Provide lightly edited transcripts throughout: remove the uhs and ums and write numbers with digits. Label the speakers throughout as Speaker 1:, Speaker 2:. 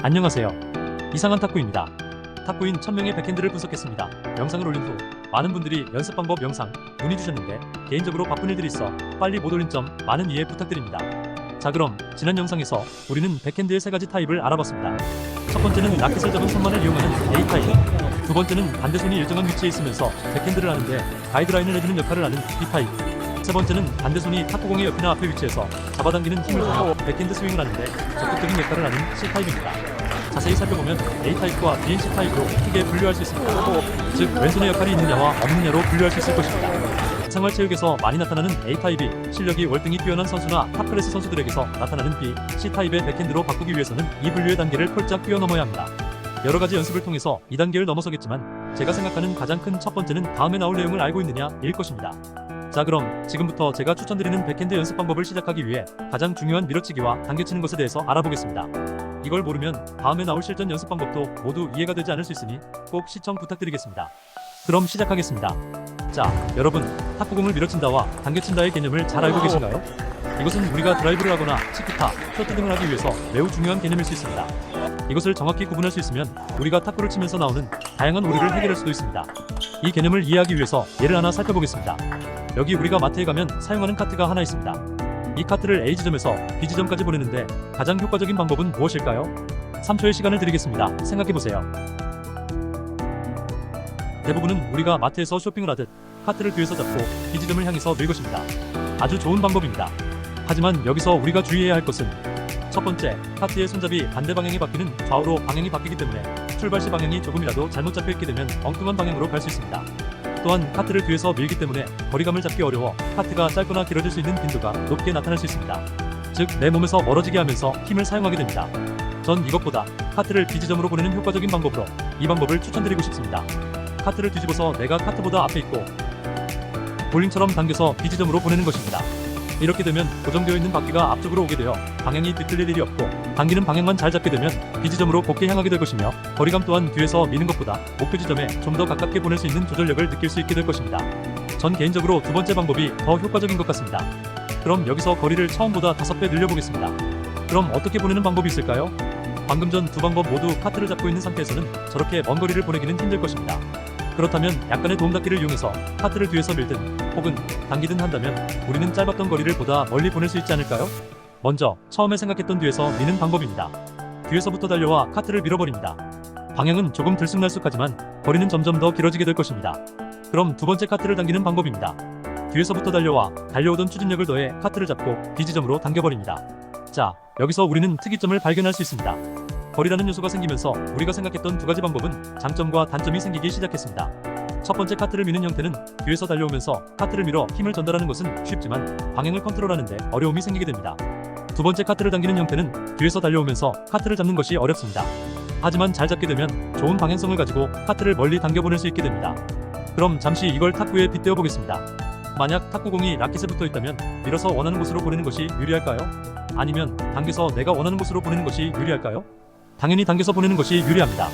Speaker 1: 안녕하세요. 이상한 탁구입니다. 탁구인 1000명의 백핸드를 분석했습니다. 영상을 올린 후 많은 분들이 연습 방법 영상 문의 주셨는데 개인적으로 바쁜 일들이 있어 빨리 못 올린 점 많은 이해 부탁드립니다. 자, 그럼 지난 영상에서 우리는 백핸드의 3가지 타입을 알아봤습니다. 첫 번째는 라켓을 잡은 손만을 이용하는 A 타입, 두 번째는 반대손이 일정한 위치에 있으면서 백핸드를 하는데 가이드라인을 해주는 역할을 하는 B 타입, 세 번째는 반대손이 탁구공의 옆이나 앞에 위치해서 잡아당기는 힘을 주며 백핸드 스윙을 하는데 적극적인 역할을 하는 C 타입입니다. 자세히 살펴보면 A 타입과 B, C 타입으로 크게 분류할 수 있습니다. 즉 왼손의 역할이 있느냐와 없느냐로 분류할 수 있을 것입니다. 생활체육에서 많이 나타나는 A 타입이 실력이 월등히 뛰어난 선수나 탑클래스 선수들에게서 나타나는 B, C 타입의 백핸드로 바꾸기 위해서는 이 분류의 단계를 폴짝 뛰어넘어야 합니다. 여러가지 연습을 통해서 이 단계를 넘어서겠지만 제가 생각하는 가장 큰 첫 번째는 다음에 나올 내용을 알고 있느냐 일 것입니다. 자, 그럼 지금부터 제가 추천드리는 백핸드 연습 방법을 시작하기 위해 가장 중요한 밀어치기와 당겨치는 것에 대해서 알아보겠습니다. 이걸 모르면 다음에 나올 실전 연습 방법도 모두 이해가 되지 않을 수 있으니 꼭 시청 부탁드리겠습니다. 그럼 시작하겠습니다. 자, 여러분, 탁구공을 밀어친다와 당겨친다의 개념을 잘 알고 계신가요? 이것은 우리가 드라이브를 하거나 치키타, 쇼트 등을 하기 위해서 매우 중요한 개념일 수 있습니다. 이것을 정확히 구분할 수 있으면 우리가 탁구를 치면서 나오는 다양한 오류를 해결할 수도 있습니다. 이 개념을 이해하기 위해서 예를 하나 살펴보겠습니다. 여기 우리가 마트에 가면 사용하는 카트가 하나 있습니다. 이 카트를 A 지점에서 B 지점까지 보내는데 가장 효과적인 방법은 무엇일까요? 3초의 시간을 드리겠습니다. 생각해보세요. 대부분은 우리가 마트에서 쇼핑을 하듯 카트를 뒤에서 잡고 B 지점을 향해서 밀 것입니다. 아주 좋은 방법입니다. 하지만 여기서 우리가 주의해야 할 것은 첫 번째, 카트의 손잡이 반대 방향이 바뀌는 좌우로 방향이 바뀌기 때문에 출발 시 방향이 조금이라도 잘못 잡혀 있게 되면 엉뚱한 방향으로 갈 수 있습니다. 또한 카트를 뒤에서 밀기 때문에 거리감을 잡기 어려워 카트가 짧거나 길어질 수 있는 빈도가 높게 나타날 수 있습니다. 즉, 내 몸에서 멀어지게 하면서 힘을 사용하게 됩니다. 전 이것보다 카트를 B 지점으로 보내는 효과적인 방법으로 이 방법을 추천드리고 싶습니다. 카트를 뒤집어서 내가 카트보다 앞에 있고 볼링처럼 당겨서 B 지점으로 보내는 것입니다. 이렇게 되면 고정되어 있는 바퀴가 앞쪽으로 오게 되어 방향이 뒤틀릴 일이 없고 당기는 방향만 잘 잡게 되면 B 지점으로 곱게 향하게 될 것이며 거리감 또한 뒤에서 미는 것보다 목표 지점에 좀 더 가깝게 보낼 수 있는 조절력을 느낄 수 있게 될 것입니다. 전 개인적으로 두 번째 방법이 더 효과적인 것 같습니다. 그럼 여기서 거리를 처음보다 5배 늘려보겠습니다. 그럼 어떻게 보내는 방법이 있을까요? 방금 전 두 방법 모두 카트를 잡고 있는 상태에서는 저렇게 먼 거리를 보내기는 힘들 것입니다. 그렇다면 약간의 도움닫기를 이용해서 카트를 뒤에서 밀든 혹은 당기든 한다면 우리는 짧았던 거리를 보다 멀리 보낼 수 있지 않을까요? 먼저 처음에 생각했던 뒤에서 미는 방법입니다. 뒤에서부터 달려와 카트를 밀어버립니다. 방향은 조금 들쑥날쑥하지만 거리는 점점 더 길어지게 될 것입니다. 그럼 두 번째 카트를 당기는 방법입니다. 뒤에서부터 달려와 달려오던 추진력을 더해 카트를 잡고 B 지점으로 당겨버립니다. 자, 여기서 우리는 특이점을 발견할 수 있습니다. 거리라는 요소가 생기면서 우리가 생각했던 두 가지 방법은 장점과 단점이 생기기 시작했습니다. 첫 번째 카트를 미는 형태는 뒤에서 달려오면서 카트를 밀어 힘을 전달하는 것은 쉽지만 방향을 컨트롤하는데 어려움이 생기게 됩니다. 두 번째 카트를 당기는 형태는 뒤에서 달려오면서 카트를 잡는 것이 어렵습니다. 하지만 잘 잡게 되면 좋은 방향성을 가지고 카트를 멀리 당겨보낼 수 있게 됩니다. 그럼 잠시 이걸 탁구에 빗대어 보겠습니다. 만약 탁구공이 라켓에 붙어 있다면 밀어서 원하는 곳으로 보내는 것이 유리할까요? 아니면 당겨서 내가 원하는 곳으로 보내는 것이 유리할까요? 당연히 당겨서 보내는 것이 유리합니다.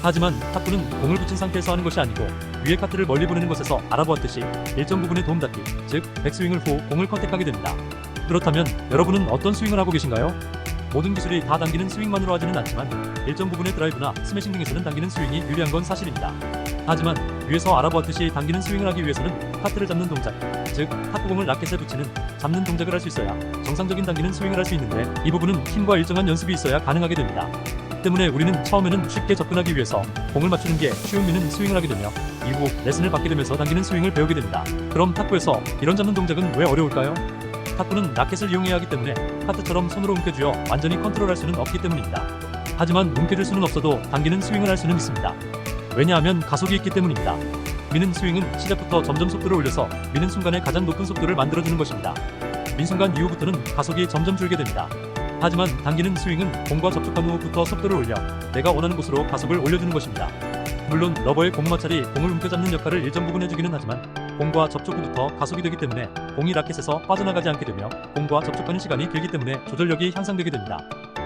Speaker 1: 하지만 탁구는 공을 붙인 상태에서 하는 것이 아니고 위에 카트를 멀리 보내는 것에서 알아보았듯이 일정 부분의 도움닫기, 즉 백스윙을 후 공을 컨택하게 됩니다. 그렇다면 여러분은 어떤 스윙을 하고 계신가요? 모든 기술이 다 당기는 스윙만으로 하지는 않지만 일정 부분의 드라이브나 스매싱 등에서는 당기는 스윙이 유리한 건 사실입니다. 하지만 위에서 알아보았듯이 당기는 스윙을 하기 위해서는 카트를 잡는 동작, 즉 탁구공을 라켓에 붙이는 잡는 동작을 할 수 있어야 정상적인 당기는 스윙을 할 수 있는데 이 부분은 힘과 일정한 연습이 있어야 가능하게 됩니다. 때문에 우리는 처음에는 쉽게 접근하기 위해서 공을 맞추는 게 쉬운 미는 스윙을 하게 되며 이후 레슨을 받게 되면서 당기는 스윙을 배우게 됩니다. 그럼 탁구에서 이런 잡는 동작은 왜 어려울까요? 탁구는 라켓을 이용해야 하기 때문에 카트처럼 손으로 움켜쥐어 완전히 컨트롤할 수는 없기 때문입니다. 하지만 움켜쥘 수는 없어도 당기는 스윙을 할 수는 있습니다. 왜냐하면 가속이 있기 때문입니다. 미는 스윙은 시작부터 점점 속도를 올려서 미는 순간에 가장 높은 속도를 만들어주는 것입니다. 민 순간 이후부터는 가속이 점점 줄게 됩니다. 하지만 당기는 스윙은 공과 접촉한 후부터 속도를 올려 내가 원하는 곳으로 가속을 올려주는 것입니다. 물론 러버의 고무 마찰이 공을 움켜잡는 역할을 일정 부분 해주기는 하지만 공과 접촉 후부터 가속이 되기 때문에 공이 라켓에서 빠져나가지 않게 되며 공과 접촉하는 시간이 길기 때문에 조절력이 향상되게 됩니다.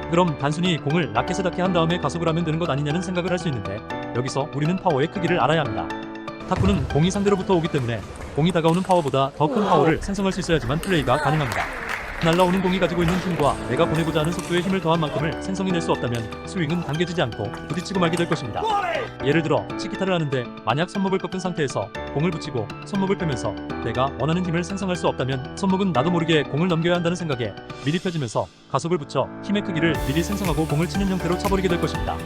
Speaker 1: 그럼 단순히 공을 라켓에 닿게 한 다음에 가속을 하면 되는 것 아니냐는 생각을 할 수 있는데 여기서 우리는 파워의 크기를 알아야 합니다. 탁구는 공이 상대로부터 오기 때문에 공이 다가오는 파워보다 더 큰 파워를 생성할 수 있어야지만 플레이가 가능합니다. 날라오는 공이 가지고 있는 힘과 내가 보내고자 하는 속도의 힘을 더한 만큼을 생성해낼 수 없다면 스윙은 당겨지지 않고 부딪히고 말게 될 것입니다. 예를 들어 치키타를 하는데 만약 손목을 꺾은 상태에서 공을 붙이고 손목을 펴면서 내가 원하는 힘을 생성할 수 없다면 손목은 나도 모르게 공을 넘겨야 한다는 생각에 미리 펴지면서 가속을 붙여 힘의 크기를 미리 생성하고 공을 치는 형태로 쳐버리게 될 것입니다.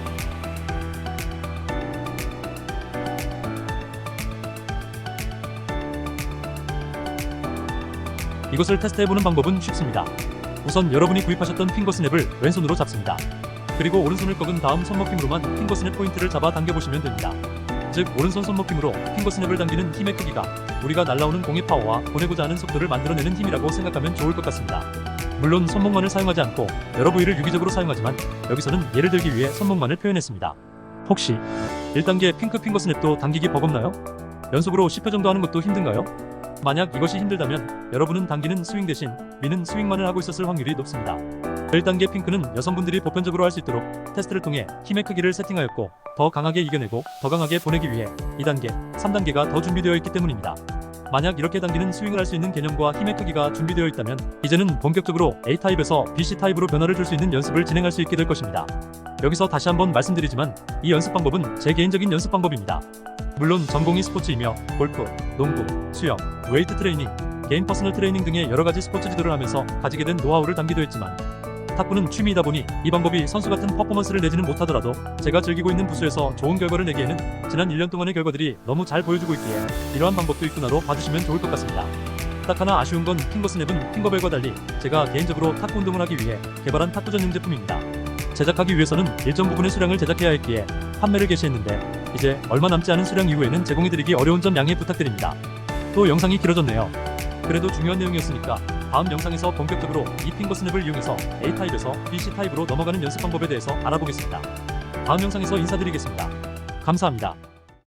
Speaker 1: 이것을 테스트해보는 방법은 쉽습니다. 우선 여러분이 구입하셨던 핑거스냅을 왼손으로 잡습니다. 그리고 오른손을 꺾은 다음 손목힘으로만 핑거스냅 포인트를 잡아 당겨보시면 됩니다. 즉 오른손 손목힘으로 핑거스냅을 당기는 힘의 크기가 우리가 날라오는 공의 파워와 보내고자 하는 속도를 만들어내는 힘이라고 생각하면 좋을 것 같습니다. 물론 손목만을 사용하지 않고 여러 부위를 유기적으로 사용하지만 여기서는 예를 들기 위해 손목만을 표현했습니다. 혹시 1단계 핑크 핑거스냅도 당기기 버겁나요? 연속으로 10회 정도 하는 것도 힘든가요? 만약 이것이 힘들다면 여러분은 당기는 스윙 대신 미는 스윙만을 하고 있었을 확률이 높습니다. 1단계 핑크는 여성분들이 보편적으로 할 수 있도록 테스트를 통해 힘의 크기를 세팅하였고 더 강하게 이겨내고 더 강하게 보내기 위해 2단계, 3단계가 더 준비되어 있기 때문입니다. 만약 이렇게 당기는 스윙을 할 수 있는 개념과 힘의 크기가 준비되어 있다면 이제는 본격적으로 A타입에서 BC타입으로 변화를 줄 수 있는 연습을 진행할 수 있게 될 것입니다. 여기서 다시 한번 말씀드리지만 이 연습 방법은 제 개인적인 연습 방법입니다. 물론 전공이 스포츠이며 골프, 농구, 수영, 웨이트 트레이닝, 개인 퍼스널 트레이닝 등의 여러가지 스포츠 지도를 하면서 가지게 된 노하우를 담기도 했지만 탁구는 취미이다 보니 이 방법이 선수 같은 퍼포먼스를 내지는 못하더라도 제가 즐기고 있는 부수에서 좋은 결과를 내기에는 지난 1년 동안의 결과들이 너무 잘 보여주고 있기에 이러한 방법도 있구나로 봐주시면 좋을 것 같습니다. 딱 하나 아쉬운 건 핑거스냅은 핑거벨과 달리 제가 개인적으로 탁구 운동을 하기 위해 개발한 탁구 전용 제품입니다. 제작하기 위해서는 일정 부분의 수량을 제작해야 했기에 판매를 개시했는데 이제 얼마 남지 않은 수량 이후에는 제공해드리기 어려운 점 양해 부탁드립니다. 또 영상이 길어졌네요. 그래도 중요한 내용이었으니까 다음 영상에서 본격적으로 이 핑거스냅을 이용해서 A타입에서 BC타입으로 넘어가는 연습 방법에 대해서 알아보겠습니다. 다음 영상에서 인사드리겠습니다. 감사합니다.